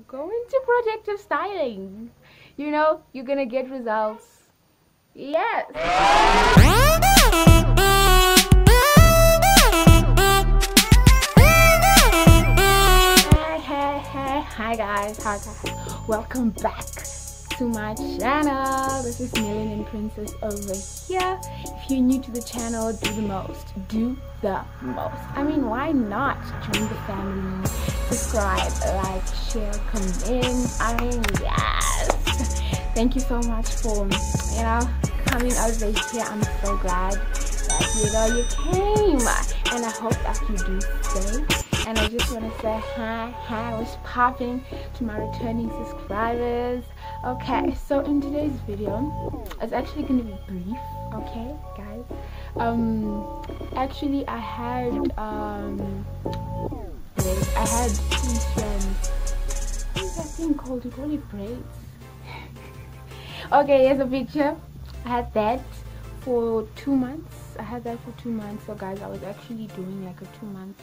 Go into protective styling. You know, you're gonna get results. Yes. Hi guys, welcome back to my channel. This is Million Princess over here. If you're new to the channel, do the most. I mean, why not join the family? Subscribe, like, share, comment. I mean, yes. Thank you so much for coming over here. I'm so glad that you came, and I hope that you do stay. And I just want to say hi, what's popping to my returning subscribers. Okay, so in today's video, it's actually going to be brief, okay, guys. Actually, I had two strands. What is that thing called? You call it braids? Okay, here's a picture. I had that for 2 months. So guys, I was actually doing like a 2-month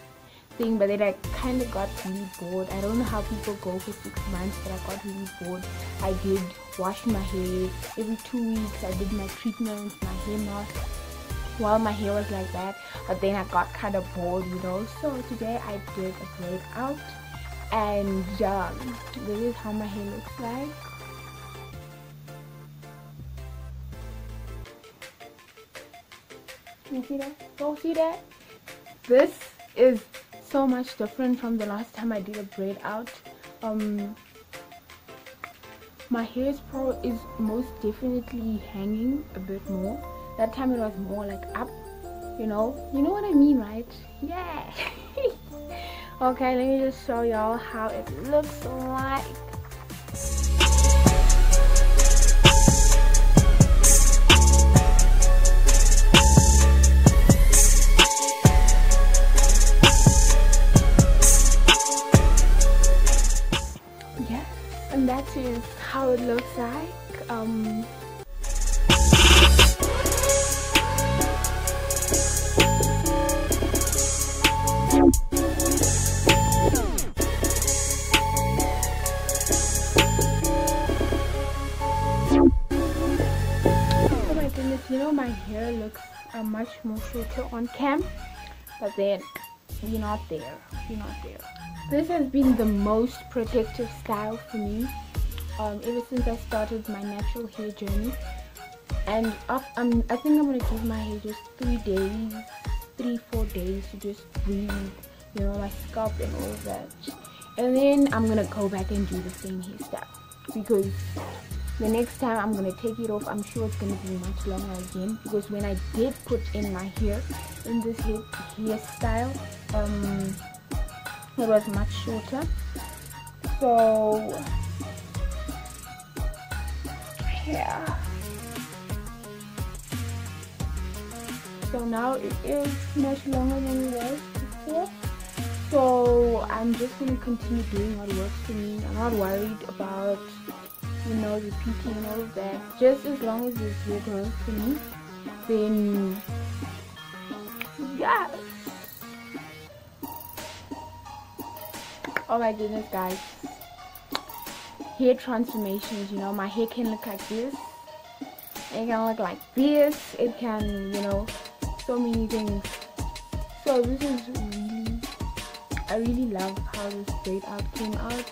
thing, but then I kind of got really bored. I don't know how people go for 6 months, but I got really bored. I did wash my hair every 2 weeks. I did my treatments, my hair mask while my hair was like that, but then I got kind of bored, so today I did a braid out, and this is how my hair looks like. You see that? Don't see that? This is so much different from the last time I did a braid out. My hair is most definitely hanging a bit more. That time it was more like up, you know what I mean, right? Yeah. Okay, let me just show y'all how it looks like. And that is how it looks like. Oh my goodness, my hair looks much more shorter on cam, but then we're not there. This has been the most protective style for me ever since I started my natural hair journey. And I think I'm gonna give my hair just 3-4 days to just breathe, my scalp and all of that. And then I'm gonna go back and do the same hairstyle, because the next time I'm gonna take it off, I'm sure it's gonna be much longer again, because when I did put in my hair in this hairstyle, it was much shorter. So yeah, so now it is much longer than it was before. So I'm just going to continue doing what works for me. I'm not worried about repeating and all of that. Just as long as this hair grows for me, then yeah. Oh my goodness, guys, hair transformations. My hair can look like this, it can look like this, it can, so many things. So this is I really love how this braid out came out.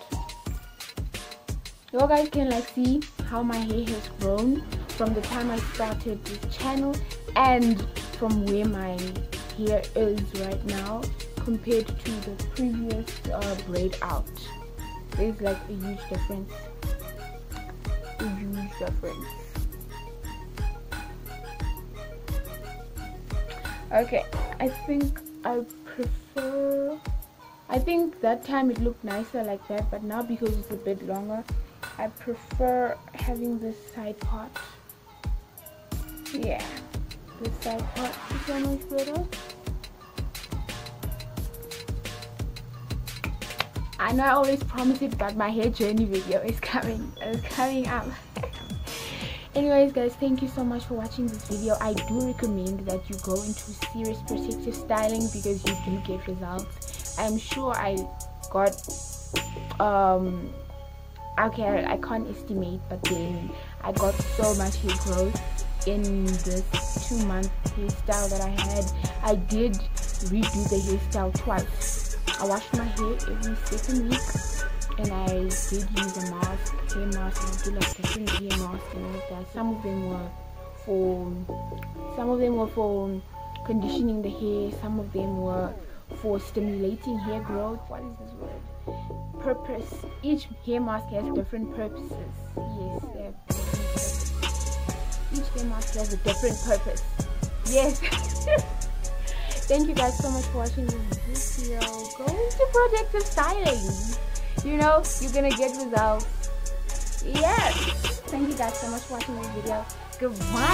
You guys can see how my hair has grown from the time I started this channel and from where my hair is right now compared to the previous braid out. There's like a huge difference. Okay, I think that time it looked nicer like that, but now because it's a bit longer, I prefer having this side part. Yeah, this side part is so much better. I know I always promise it, but my hair journey video is coming up. Anyways, guys, thank you so much for watching this video. I do recommend that you go into serious protective styling, because you do get results. I'm sure I got okay, I can't estimate, but then I got so much hair growth in this 2-month hairstyle that I had. I did redo the hairstyle twice. I washed my hair every second week, and I did use a mask, hair mask, and I did like different hair masks and all of that. Some of them were for conditioning the hair, some of them were for stimulating hair growth. What is this word? Purpose. Each hair mask has different purposes. Yes, they have different purposes. Each hair mask has a different purpose. Yes. Thank you guys so much for watching this video. Go into protective styling. You know, you're gonna get results. Yes. Thank you guys so much for watching this video. Goodbye.